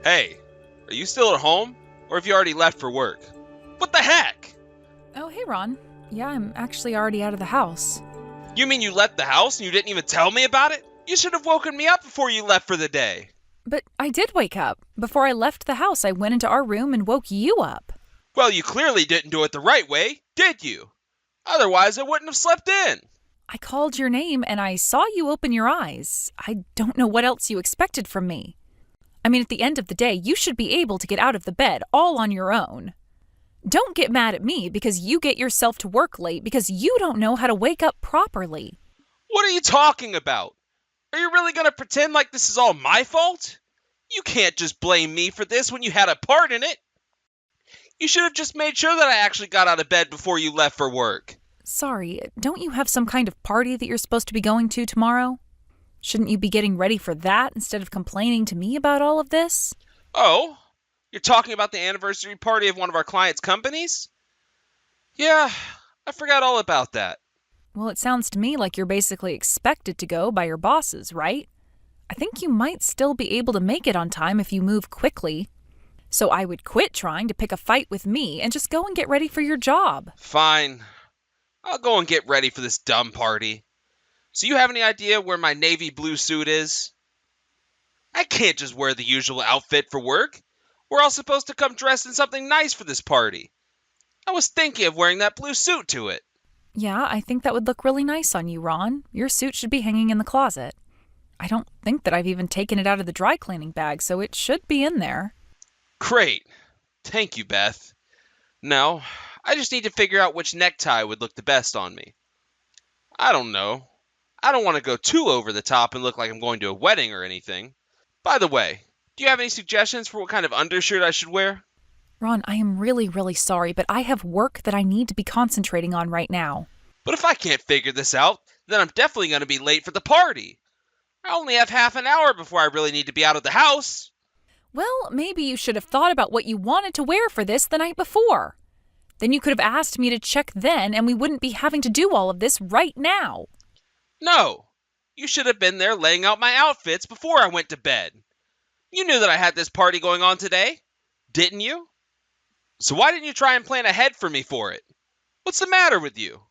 Hey, are you still at home? Or have you already left for work? What the heck? Oh, hey, Ron. Yeah, I'm actually already out of the house. You mean you left the house and you didn't even tell me about it? You should have woken me up before you left for the day. But I did wake up. Before I left the house, I went into our room and woke you up. Well, you clearly didn't do it the right way, did you? Otherwise, I wouldn't have slept in. I called your name and I saw you open your eyes. I don't know what else you expected from me. I mean, at the end of the day, you should be able to get out of the bed all on your own. Don't get mad at me because you get yourself to work late because you don't know how to wake up properly. What are you talking about? Are you really going to pretend like this is all my fault? You can't just blame me for this when you had a part in it. You should have just made sure that I actually got out of bed before you left for work. Sorry, don't you have some kind of party that you're supposed to be going to tomorrow? Shouldn't you be getting ready for that instead of complaining to me about all of this? Oh, you're talking about the anniversary party of one of our clients' companies? Yeah, I forgot all about that. Well, it sounds to me like you're basically expected to go by your bosses, right? I think you might still be able to make it on time if you move quickly. So I would quit trying to pick a fight with me and just go and get ready for your job. Fine. I'll go and get ready for this dumb party. So you have any idea where my navy blue suit is? I can't just wear the usual outfit for work. We're all supposed to come dressed in something nice for this party. I was thinking of wearing that blue suit to it. Yeah, I think that would look really nice on you, Ron. Your suit should be hanging in the closet. I don't think that I've even taken it out of the dry cleaning bag, so it should be in there. Great. Thank you, Beth. Now, I just need to figure out which necktie would look the best on me. I don't know. I don't want to go too over the top and look like I'm going to a wedding or anything. By the way, do you have any suggestions for what kind of undershirt I should wear? Ron, I am really, really sorry, but I have work that I need to be concentrating on right now. But if I can't figure this out, then I'm definitely going to be late for the party. I only have half an hour before I really need to be out of the house. Well, maybe you should have thought about what you wanted to wear for this the night before. Then you could have asked me to check then, and we wouldn't be having to do all of this right now. No, you should have been there laying out my outfits before I went to bed. You knew that I had this party going on today, didn't you? So why didn't you try and plan ahead for me for it? What's the matter with you?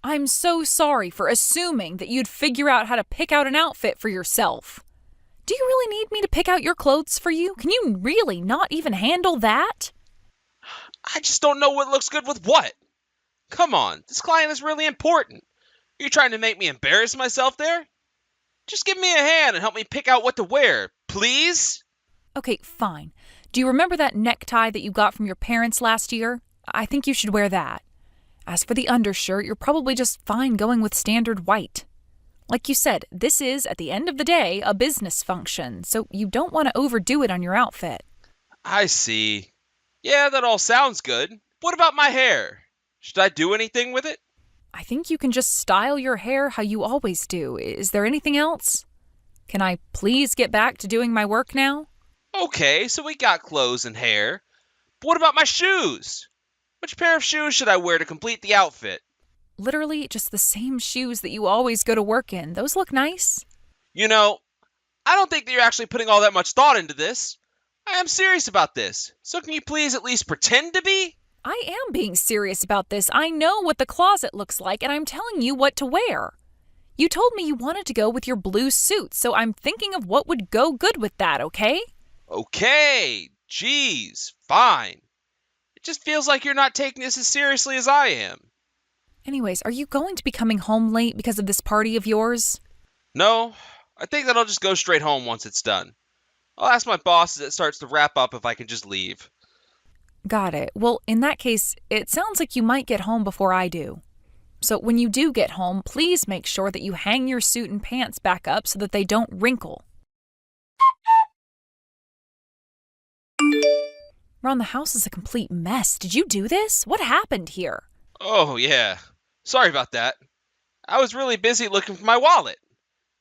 I'm so sorry for assuming that you'd figure out how to pick out an outfit for yourself. Do you really need me to pick out your clothes for you? Can you really not even handle that? I just don't know what looks good with what. Come on, this client is really important. Are you trying to make me embarrass myself there? Just give me a hand and help me pick out what to wear, please? Okay, fine. Do you remember that necktie that you got from your parents last year? I think you should wear that. As for the undershirt, you're probably just fine going with standard white. Like you said, this is, at the end of the day, a business function, so you don't want to overdo it on your outfit. I see. Yeah, that all sounds good. What about my hair? Should I do anything with it? I think you can just style your hair how you always do. Is there anything else? Can I please get back to doing my work now? Okay, so we got clothes and hair. But what about my shoes? Which pair of shoes should I wear to complete the outfit? Literally just the same shoes that you always go to work in. Those look nice. You know, I don't think that you're actually putting all that much thought into this. I am serious about this. So can you please at least pretend to be? I am being serious about this. I know what the closet looks like, and I'm telling you what to wear. You told me you wanted to go with your blue suit, so I'm thinking of what would go good with that, okay? Okay, geez, fine. It just feels like you're not taking this as seriously as I am. Anyways, are you going to be coming home late because of this party of yours? No, I think that I'll just go straight home once it's done. I'll ask my boss as it starts to wrap up if I can just leave. Got it. Well, in that case, it sounds like you might get home before I do. So when you do get home, please make sure that you hang your suit and pants back up so that they don't wrinkle. Ron, the house is a complete mess. Did you do this? What happened here? Oh, yeah. Sorry about that. I was really busy looking for my wallet.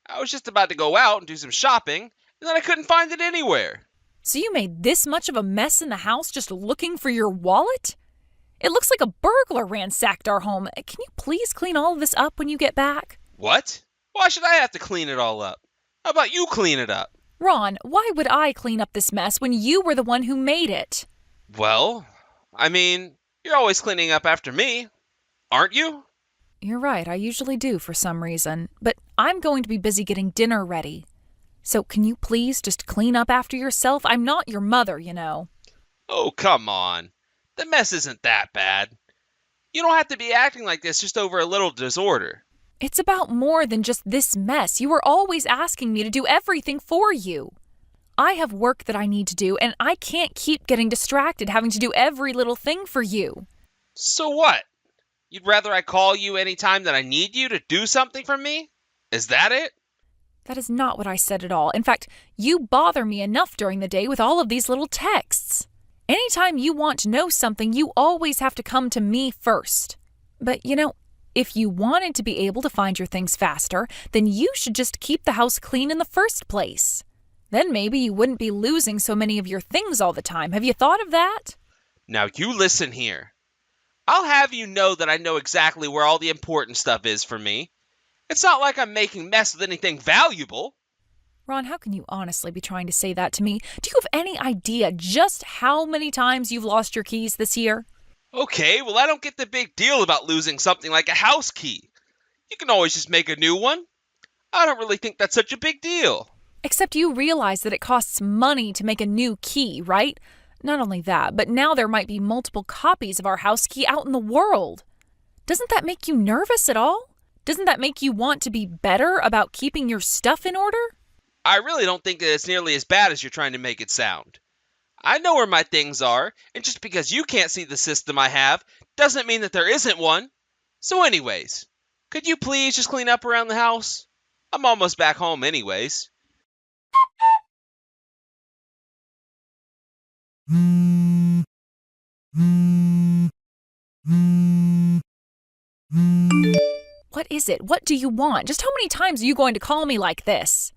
I was just about to go out and do some shopping, and then I couldn't find it anywhere. So you made this much of a mess in the house just looking for your wallet? It looks like a burglar ransacked our home. Can you please clean all of this up when you get back? What? Why should I have to clean it all up? How about you clean it up? Ron, why would I clean up this mess when you were the one who made it? Well, I mean, you're always cleaning up after me, aren't you? You're right, I usually do for some reason, but I'm going to be busy getting dinner ready. So can you please just clean up after yourself? I'm not your mother, you know. Oh, come on. The mess isn't that bad. You don't have to be acting like this just over a little disorder. It's about more than just this mess. You are always asking me to do everything for you. I have work that I need to do, and I can't keep getting distracted having to do every little thing for you. So what? You'd rather I call you any time that I need you to do something for me? Is that it? That is not what I said at all. In fact, you bother me enough during the day with all of these little texts. Anytime you want to know something, you always have to come to me first. But if you wanted to be able to find your things faster, then you should just keep the house clean in the first place. Then maybe you wouldn't be losing so many of your things all the time. Have you thought of that? Now you listen here. I'll have you know that I know exactly where all the important stuff is for me. It's not like I'm making mess with anything valuable. Ron, how can you honestly be trying to say that to me? Do you have any idea just how many times you've lost your keys this year? Okay, well I don't get the big deal about losing something like a house key. You can always just make a new one. I don't really think that's such a big deal. Except you realize that it costs money to make a new key, right? Not only that, but now there might be multiple copies of our house key out in the world. Doesn't that make you nervous at all? Doesn't that make you want to be better about keeping your stuff in order? I really don't think that it's nearly as bad as you're trying to make it sound. I know where my things are, and just because you can't see the system I have doesn't mean that there isn't one. So anyways, could you please just clean up around the house? I'm almost back home anyways. What is it? What do you want? Just how many times are you going to call me like this?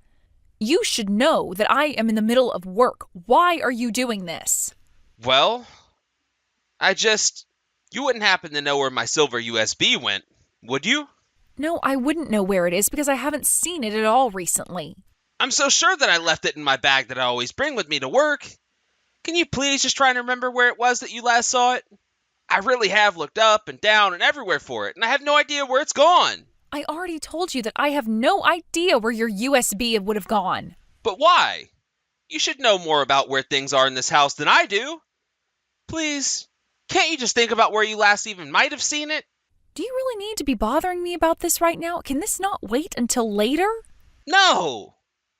You should know that I am in the middle of work. Why are you doing this? Well, you wouldn't happen to know where my silver USB went, would you? No, I wouldn't know where it is because I haven't seen it at all recently. I'm so sure that I left it in my bag that I always bring with me to work. Can you please just try and remember where it was that you last saw it? I really have looked up and down and everywhere for it, and I have no idea where it's gone. I already told you that I have no idea where your USB would have gone. But why? You should know more about where things are in this house than I do. Please, can't you just think about where you last even might have seen it? Do you really need to be bothering me about this right now? Can this not wait until later? No,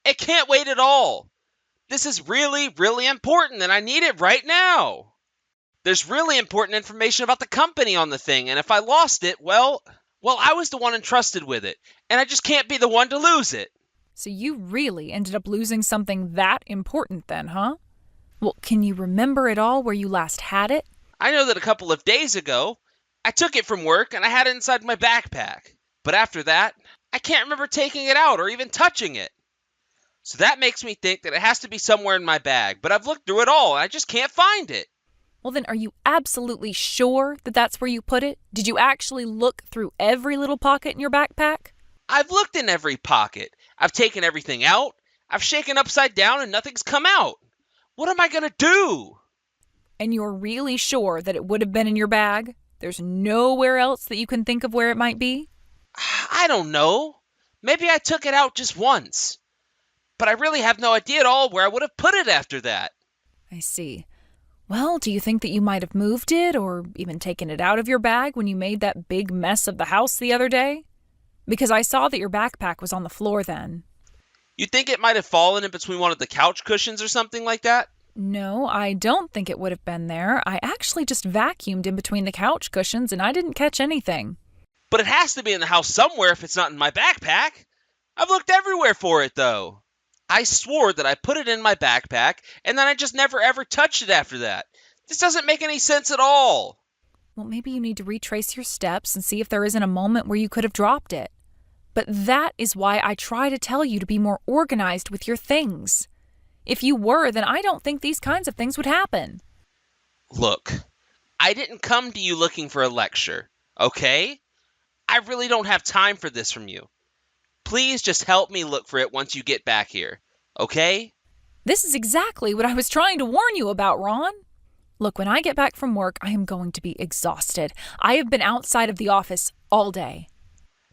it can't wait at all. This is really, really important, and I need it right now. There's really important information about the company on the thing, and if I lost it, well, I was the one entrusted with it, and I just can't be the one to lose it. So you really ended up losing something that important then, huh? Well, can you remember at all where you last had it? I know that a couple of days ago, I took it from work and I had it inside my backpack. But after that, I can't remember taking it out or even touching it. So that makes me think that it has to be somewhere in my bag, but I've looked through it all and I just can't find it. Well, then are you absolutely sure that that's where you put it? Did you actually look through every little pocket in your backpack? I've looked in every pocket. I've taken everything out. I've shaken upside down and nothing's come out. What am I going to do? And you're really sure that it would have been in your bag? There's nowhere else that you can think of where it might be? I don't know. Maybe I took it out just once. But I really have no idea at all where I would have put it after that. I see. Well, do you think that you might have moved it or even taken it out of your bag when you made that big mess of the house the other day? Because I saw that your backpack was on the floor then. You think it might have fallen in between one of the couch cushions or something like that? No, I don't think it would have been there. I actually just vacuumed in between the couch cushions and I didn't catch anything. But it has to be in the house somewhere if it's not in my backpack. I've looked everywhere for it, though. I swore that I put it in my backpack, and then I just never ever touched it after that. This doesn't make any sense at all. Well, maybe you need to retrace your steps and see if there isn't a moment where you could have dropped it. But that is why I try to tell you to be more organized with your things. If you were, then I don't think these kinds of things would happen. Look, I didn't come to you looking for a lecture, okay? I really don't have time for this from you. Please just help me look for it once you get back here, okay? This is exactly what I was trying to warn you about, Ron. Look, when I get back from work, I am going to be exhausted. I have been outside of the office all day.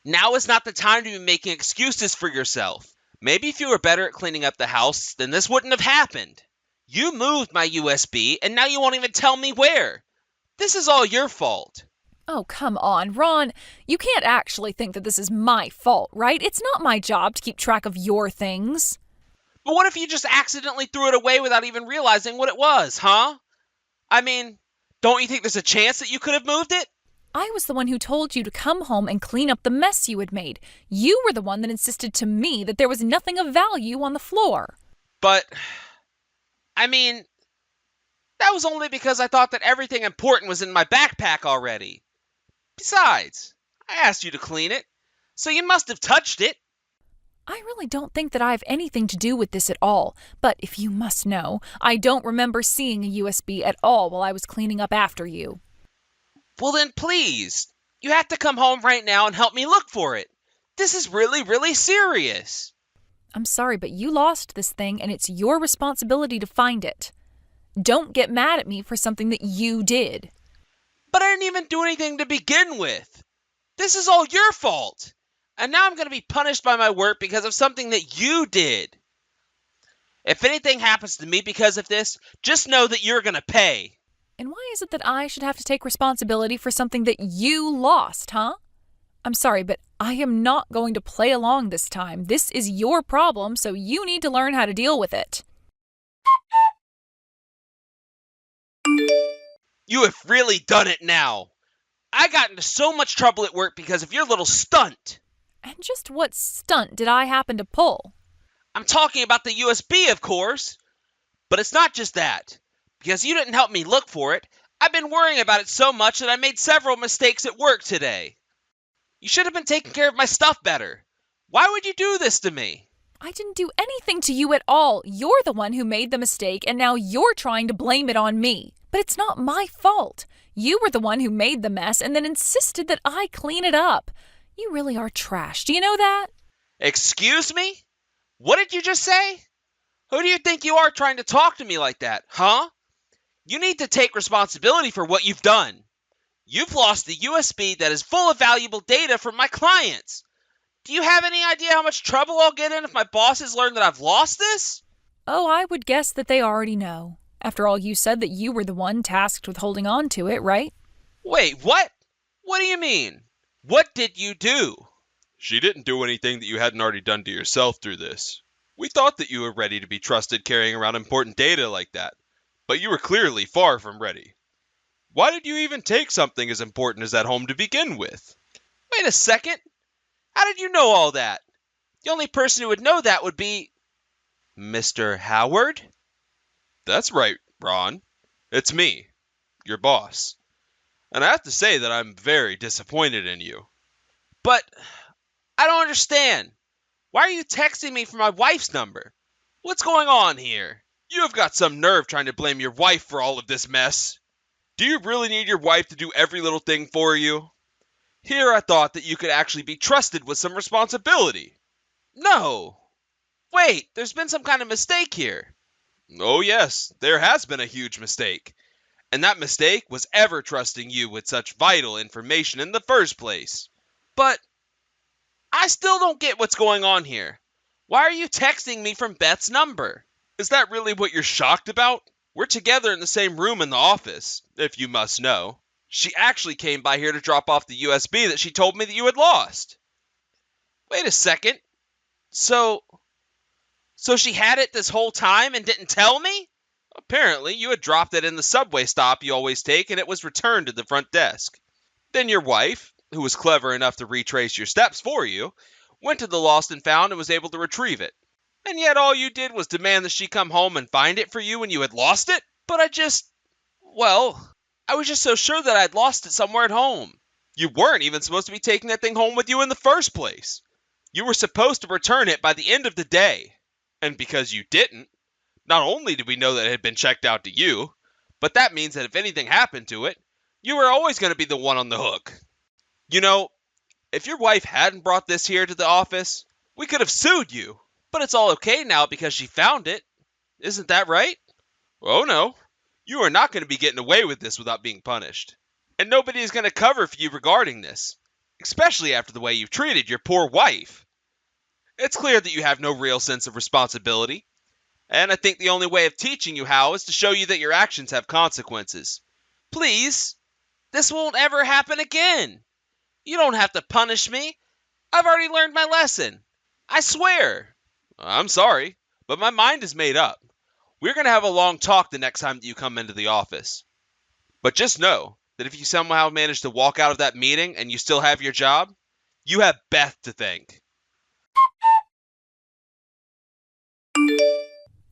Now is not the time to be making excuses for yourself. Maybe if you were better at cleaning up the house, then this wouldn't have happened. You moved my USB, and now you won't even tell me where. This is all your fault. Oh, come on, Ron. You can't actually think that this is my fault, right? It's not my job to keep track of your things. But what if you just accidentally threw it away without even realizing what it was, huh? I mean, don't you think there's a chance that you could have moved it? I was the one who told you to come home and clean up the mess you had made. You were the one that insisted to me that there was nothing of value on the floor. But, I mean, that was only because I thought that everything important was in my backpack already. Besides, I asked you to clean it, so you must have touched it. I really don't think that I have anything to do with this at all, but if you must know, I don't remember seeing a USB at all while I was cleaning up after you. Well then please, you have to come home right now and help me look for it. This is really, really serious. I'm sorry, but you lost this thing and it's your responsibility to find it. Don't get mad at me for something that you did. But I didn't even do anything to begin with. This is all your fault. And now I'm going to be punished by my work because of something that you did. If anything happens to me because of this, just know that you're going to pay. And why is it that I should have to take responsibility for something that you lost, huh? I'm sorry, but I am not going to play along this time. This is your problem, so you need to learn how to deal with it. You have really done it now. I got into so much trouble at work because of your little stunt. And just what stunt did I happen to pull? I'm talking about the USB, of course. But it's not just that. Because you didn't help me look for it, I've been worrying about it so much that I made several mistakes at work today. You should have been taking care of my stuff better. Why would you do this to me? I didn't do anything to you at all. You're the one who made the mistake, and now you're trying to blame it on me. But it's not my fault. You were the one who made the mess and then insisted that I clean it up. You really are trash. Do you know that? Excuse me? What did you just say? Who do you think you are trying to talk to me like that, huh? You need to take responsibility for what you've done. You've lost the USB that is full of valuable data from my clients. Do you have any idea how much trouble I'll get in if my bosses learn that I've lost this? Oh, I would guess that they already know. After all, you said that you were the one tasked with holding on to it, right? Wait, what? What do you mean? What did you do? She didn't do anything that you hadn't already done to yourself through this. We thought that you were ready to be trusted carrying around important data like that, but you were clearly far from ready. Why did you even take something as important as that home to begin with? Wait a second. How did you know all that? The only person who would know that would be Mr. Howard? That's right, Ron. It's me, your boss. And I have to say that I'm very disappointed in you. But I don't understand. Why are you texting me from my wife's number? What's going on here? You have got some nerve trying to blame your wife for all of this mess. Do you really need your wife to do every little thing for you? Here I thought that you could actually be trusted with some responsibility. No. Wait, there's been some kind of mistake here. Oh yes, there has been a huge mistake. And that mistake was ever trusting you with such vital information in the first place. But I still don't get what's going on here. Why are you texting me from Beth's number? Is that really what you're shocked about? We're together in the same room in the office, if you must know. She actually came by here to drop off the USB that she told me that you had lost. Wait a second. So she had it this whole time and didn't tell me? Apparently, you had dropped it in the subway stop you always take and it was returned to the front desk. Then your wife, who was clever enough to retrace your steps for you, went to the lost and found and was able to retrieve it. And yet all you did was demand that she come home and find it for you when you had lost it? But I was just so sure that I'd lost it somewhere at home. You weren't even supposed to be taking that thing home with you in the first place. You were supposed to return it by the end of the day. And because you didn't, not only did we know that it had been checked out to you, but that means that if anything happened to it, you were always going to be the one on the hook. You know, if your wife hadn't brought this here to the office, we could have sued you. But it's all okay now because she found it. Isn't that right? Oh no. You are not going to be getting away with this without being punished. And nobody is going to cover for you regarding this, especially after the way you've treated your poor wife. It's clear that you have no real sense of responsibility, and I think the only way of teaching you how is to show you that your actions have consequences. Please, this won't ever happen again. You don't have to punish me. I've already learned my lesson. I swear. I'm sorry, but my mind is made up. We're going to have a long talk the next time that you come into the office. But just know that if you somehow manage to walk out of that meeting and you still have your job, you have Beth to thank.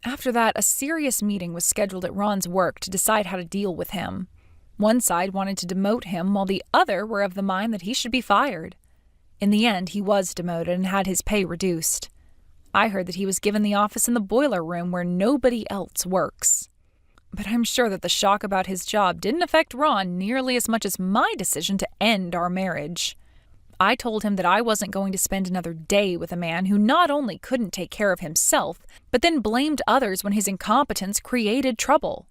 After that, a serious meeting was scheduled at Ron's work to decide how to deal with him. One side wanted to demote him, while the other were of the mind that he should be fired. In the end, he was demoted and had his pay reduced. I heard that he was given the office in the boiler room where nobody else works. But I'm sure that the shock about his job didn't affect Ron nearly as much as my decision to end our marriage. I told him that I wasn't going to spend another day with a man who not only couldn't take care of himself, but then blamed others when his incompetence created trouble.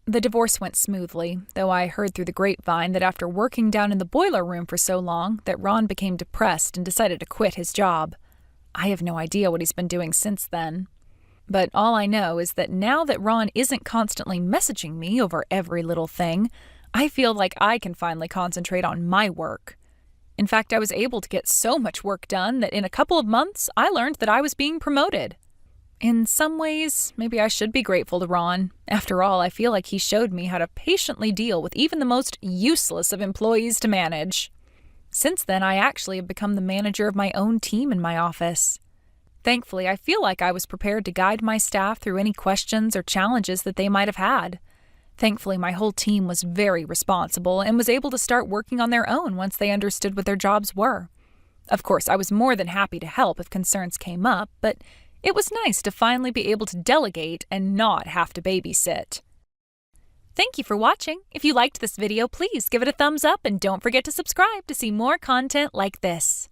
The divorce went smoothly, though I heard through the grapevine that after working down in the boiler room for so long, that Ron became depressed and decided to quit his job. I have no idea what he's been doing since then. But all I know is that now that Ron isn't constantly messaging me over every little thing, I feel like I can finally concentrate on my work. In fact, I was able to get so much work done that in a couple of months, I learned that I was being promoted. In some ways, maybe I should be grateful to Ron. After all, I feel like he showed me how to patiently deal with even the most useless of employees to manage. Since then, I actually have become the manager of my own team in my office. Thankfully, I feel like I was prepared to guide my staff through any questions or challenges that they might have had. Thankfully, my whole team was very responsible and was able to start working on their own once they understood what their jobs were. Of course, I was more than happy to help if concerns came up, but it was nice to finally be able to delegate and not have to babysit. Thank you for watching. If you liked this video, please give it a thumbs up and don't forget to subscribe to see more content like this.